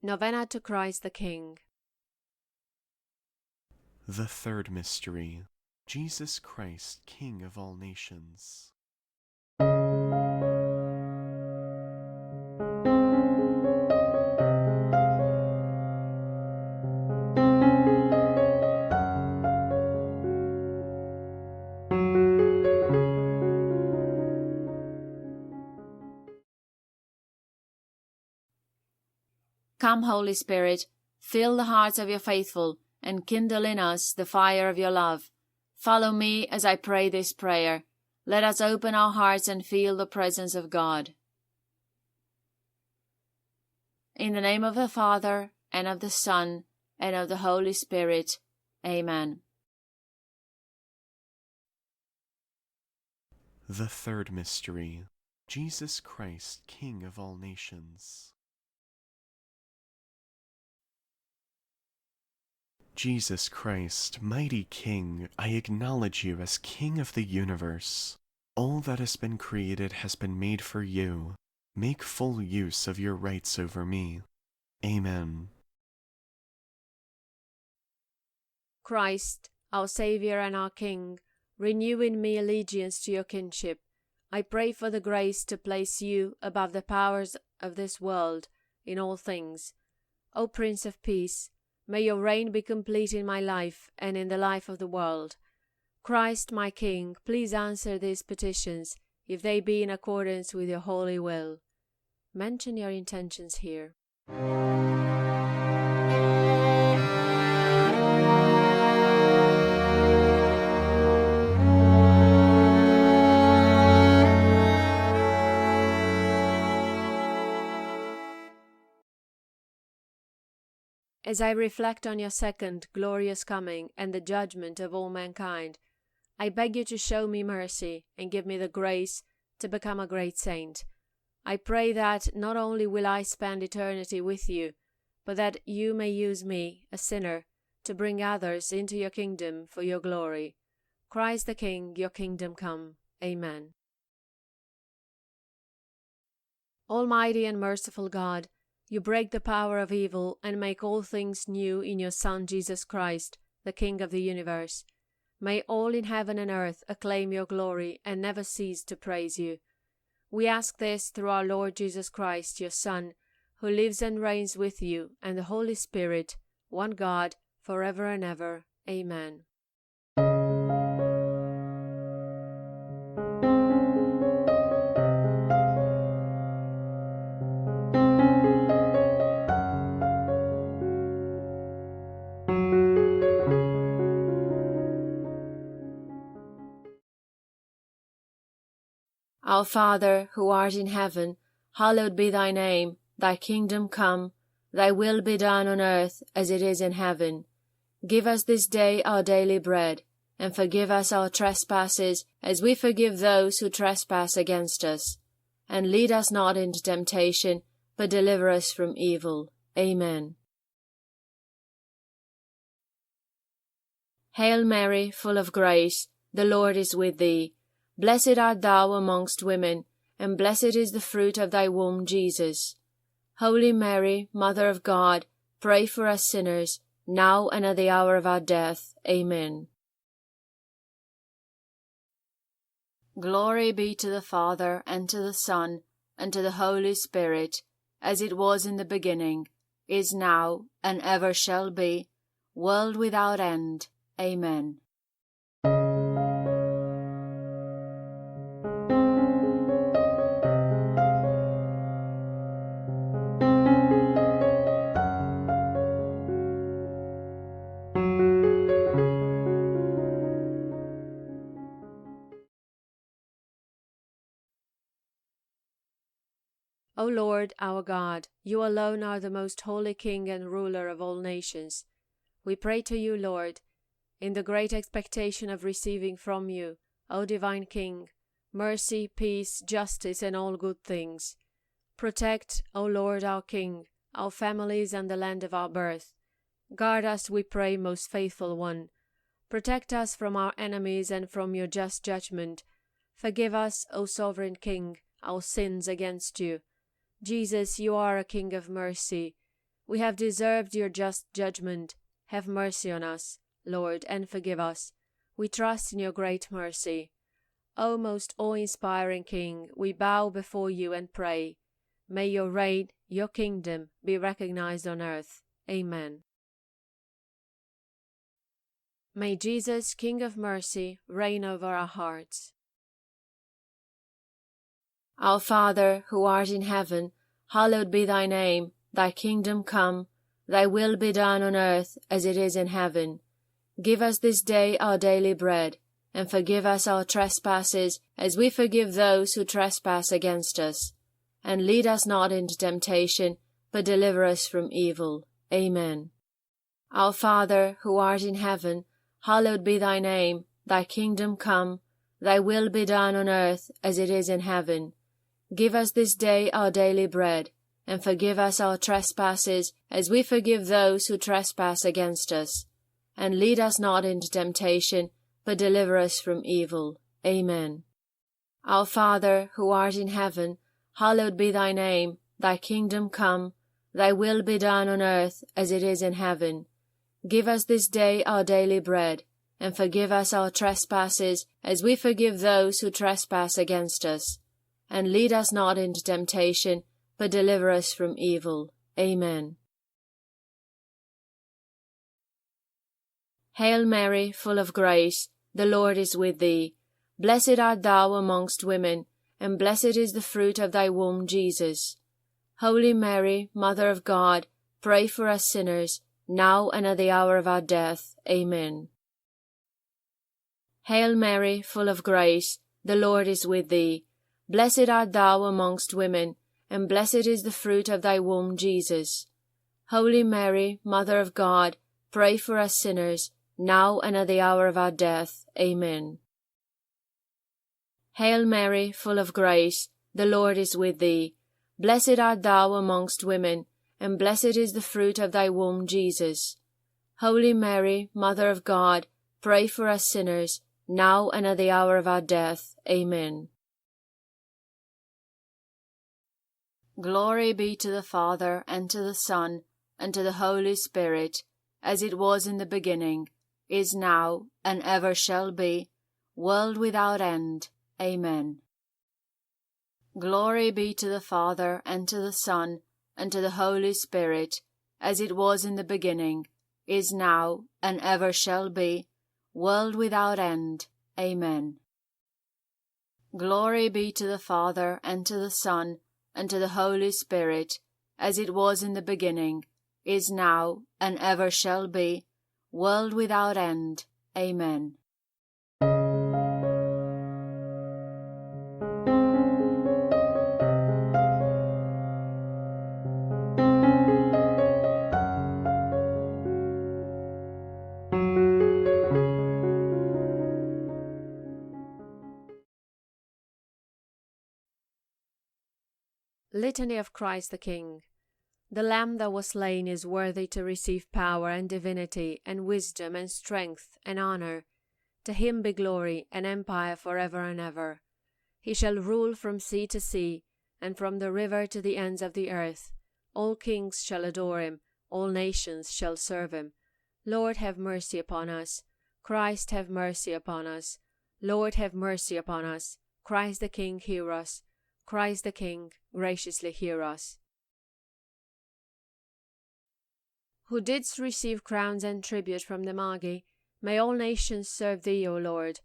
Novena to Christ the King. The third mystery, Jesus Christ, King of all nations. Come, Holy Spirit, fill the hearts of your faithful, and kindle in us the fire of your love. Follow me as I pray this prayer. Let us open our hearts and feel the presence of God. In the name of the Father, and of the Son, and of the Holy Spirit. Amen. The third mystery, Jesus Christ, King of all nations. Jesus Christ, mighty King, I acknowledge you as King of the universe. All that has been created has been made for you. Make full use of your rights over me. Amen. Christ, our Saviour and our King, renew in me allegiance to your kingship. I pray for the grace to place you above the powers of this world in all things. O Prince of Peace, may your reign be complete in my life and in the life of the world. Christ, my King, please answer these petitions, if they be in accordance with your holy will. Mention your intentions here. As I reflect on your second glorious coming and the judgment of all mankind, I beg you to show me mercy and give me the grace to become a great saint. I pray that not only will I spend eternity with you, but that you may use me, a sinner, to bring others into your kingdom for your glory. Christ the King, your kingdom come. Amen. Almighty and merciful God, you break the power of evil and make all things new in your Son Jesus Christ, the King of the universe. May all in heaven and earth acclaim your glory and never cease to praise you. We ask this through our Lord Jesus Christ, your Son, who lives and reigns with you, and the Holy Spirit, one God, forever and ever. Amen. Our Father, who art in heaven, hallowed be thy name. Thy kingdom come, thy will be done on earth as it is in heaven. Give us this day our daily bread, and forgive us our trespasses as we forgive those who trespass against us. And lead us not into temptation, but deliver us from evil. Amen. Hail Mary, full of grace, the Lord is with thee. Blessed art thou amongst women, and blessed is the fruit of thy womb, Jesus. Holy Mary, Mother of God, pray for us sinners, now and at the hour of our death. Amen. Glory be to the Father, and to the Son, and to the Holy Spirit, as it was in the beginning, is now, and ever shall be, world without end. Amen. O Lord, our God, you alone are the most holy King and ruler of all nations. We pray to you, Lord, in the great expectation of receiving from you, O divine King, mercy, peace, justice, and all good things. Protect, O Lord, our King, our families and the land of our birth. Guard us, we pray, most faithful one. Protect us from our enemies and from your just judgment. Forgive us, O sovereign King, our sins against you. Jesus, you are a King of mercy. We have deserved your just judgment. Have mercy on us, Lord, and forgive us. We trust in your great mercy. O most awe-inspiring King, we bow before you and pray. May your reign, your kingdom, be recognized on earth. Amen. May Jesus, King of mercy, reign over our hearts. Our Father, who art in heaven, hallowed be thy name. Thy kingdom come, thy will be done on earth as it is in heaven. Give us this day our daily bread, and forgive us our trespasses as we forgive those who trespass against us. And lead us not into temptation, but deliver us from evil. Amen. Our Father, who art in heaven, hallowed be thy name. Thy kingdom come, thy will be done on earth as it is in heaven. Give us this day our daily bread, and forgive us our trespasses as we forgive those who trespass against us. And lead us not into temptation, but deliver us from evil. Amen. Our Father, who art in heaven, hallowed be thy name. Thy kingdom come, thy will be done on earth as it is in heaven. Give us this day our daily bread, and forgive us our trespasses as we forgive those who trespass against us. And lead us not into temptation, but deliver us from evil. Amen. Hail Mary, full of grace, the Lord is with thee. Blessed art thou amongst women, and blessed is the fruit of thy womb, Jesus. Holy Mary, Mother of God, pray for us sinners, now and at the hour of our death. Amen. Hail Mary, full of grace, the Lord is with thee. Blessed art thou amongst women, and blessed is the fruit of thy womb, Jesus. Holy Mary, Mother of God, pray for us sinners, now and at the hour of our death. Amen. Hail Mary, full of grace, the Lord is with thee. Blessed art thou amongst women, and blessed is the fruit of thy womb, Jesus. Holy Mary, Mother of God, pray for us sinners, now and at the hour of our death. Amen. Glory be to the Father, and to the Son, and to the Holy Spirit, as it was in the beginning, is now, and ever shall be, world without end. Amen. Glory be to the Father, and to the Son, and to the Holy Spirit, as it was in the beginning, is now, and ever shall be, world without end. Amen. Glory be to the Father, and to the Son, and to the Holy Spirit, as it was in the beginning, is now, and ever shall be, world without end. Amen. Litany of Christ the King. The Lamb that was slain is worthy to receive power and divinity and wisdom and strength and honor. To him be glory and empire forever and ever. He shall rule from sea to sea, and from the river to the ends of the earth. All kings shall adore him, all nations shall serve him. Lord, have mercy upon us. Christ, have mercy upon us. Lord, have mercy upon us. Christ the King, hear us. Christ the King, graciously hear us. Who didst receive crowns and tribute from the Magi, may all nations serve thee, O Lord.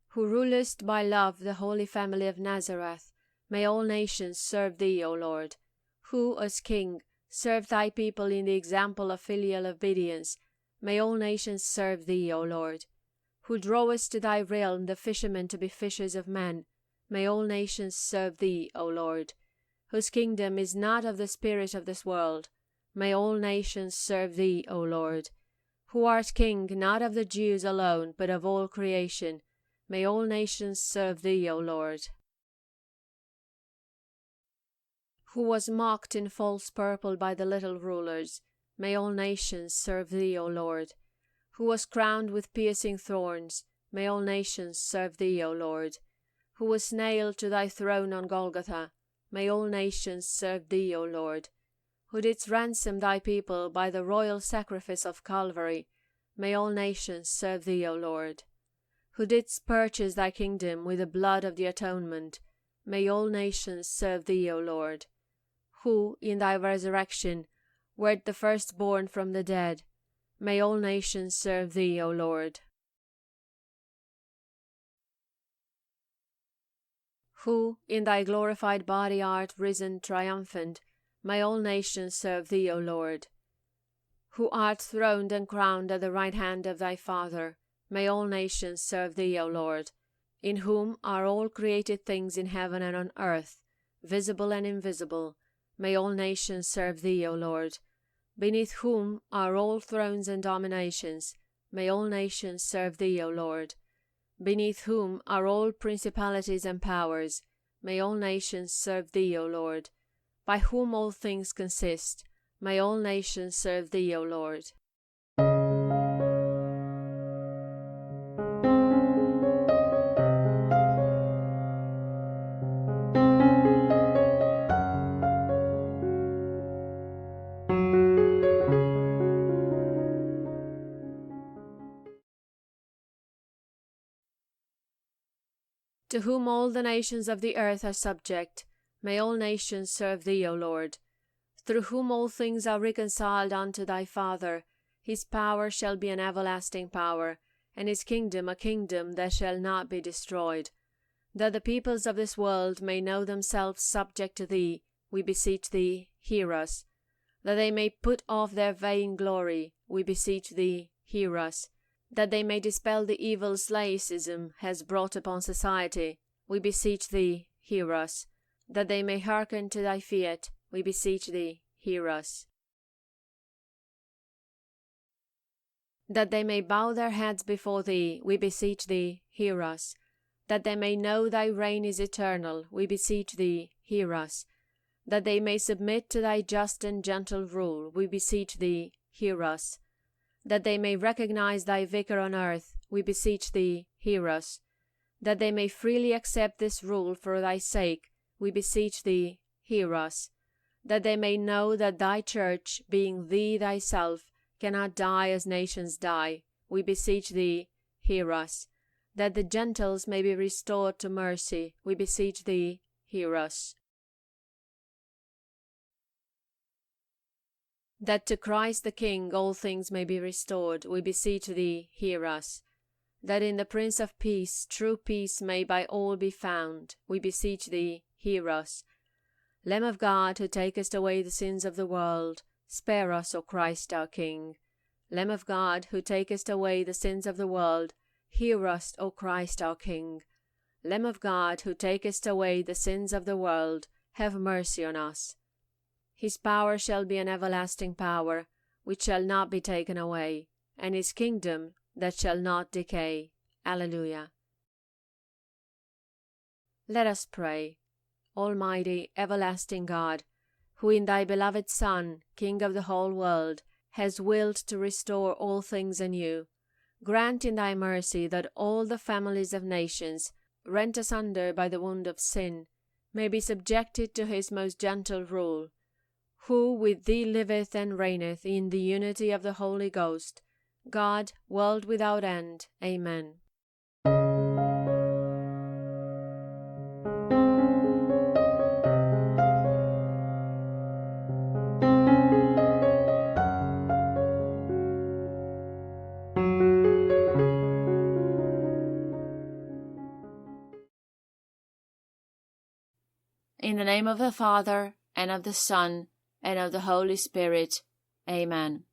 Who rulest by love the holy family of Nazareth, may all nations serve thee, O Lord. Who, as King, served thy people in the example of filial obedience, may all nations serve thee, O Lord. Who drawest to thy realm the fishermen to be fishers of men, may all nations serve thee, O Lord. Whose kingdom is not of the spirit of this world, may all nations serve thee, O Lord. Who art King not of the Jews alone, but of all creation, may all nations serve thee, O Lord. Who was mocked in false purple by the little rulers, may all nations serve thee, O Lord. Who was crowned with piercing thorns, may all nations serve thee, O Lord. Who was nailed to thy throne on Golgotha, may all nations serve thee, O Lord. who didst ransom thy people by the royal sacrifice of Calvary, may all nations serve thee, O Lord. Who didst purchase thy kingdom with the blood of the atonement, may all nations serve thee, O Lord. Who, in thy resurrection, wert the firstborn from the dead, may all nations serve thee, O Lord. Who, in thy glorified body art risen triumphant, may all nations serve thee, O Lord. Who art throned and crowned at the right hand of thy Father, may all nations serve thee, O Lord, in whom are all created things in heaven and on earth, visible and invisible, may all nations serve thee, O Lord, beneath whom are all thrones and dominations, may all nations serve thee, O Lord, beneath whom are all principalities and powers, may all nations serve thee, O Lord, by whom all things consist, may all nations serve thee, O Lord. To whom all the nations of the earth are subject, may all nations serve thee, O Lord. Through whom all things are reconciled unto thy Father, his power shall be an everlasting power, and his kingdom a kingdom that shall not be destroyed. That the peoples of this world may know themselves subject to thee, we beseech thee, hear us. That they may put off their vain glory, we beseech thee, hear us. That they may dispel the evils laicism has brought upon society, we beseech thee, hear us. That they may hearken to thy fiat, we beseech thee, hear us. That they may bow their heads before thee, we beseech thee, hear us. That they may know thy reign is eternal, we beseech thee, hear us. That they may submit to thy just and gentle rule, we beseech thee, hear us. That they may recognize thy vicar on earth, we beseech thee, hear us. That they may freely accept this rule for thy sake, we beseech thee, hear us. That they may know that thy church, being thee thyself, cannot die as nations die, we beseech thee, hear us. That the Gentiles may be restored to mercy, we beseech thee, hear us. That to Christ the King all things may be restored, we beseech thee, hear us. That in the Prince of Peace true peace may by all be found, we beseech thee, hear us. Lamb of God, who takest away the sins of the world, spare us, O Christ our King. Lamb of God, who takest away the sins of the world, hear us, O Christ our King. Lamb of God, who takest away the sins of the world, have mercy on us. His power shall be an everlasting power, which shall not be taken away, and his kingdom that shall not decay. Alleluia. Let us pray. Almighty, everlasting God, who in thy beloved Son, King of the whole world, has willed to restore all things anew, grant in thy mercy that all the families of nations, rent asunder by the wound of sin, may be subjected to his most gentle rule, who with thee liveth and reigneth in the unity of the Holy Ghost, God, world without end. Amen. In the name of the Father, and of the Son, and of the Holy Spirit. Amen.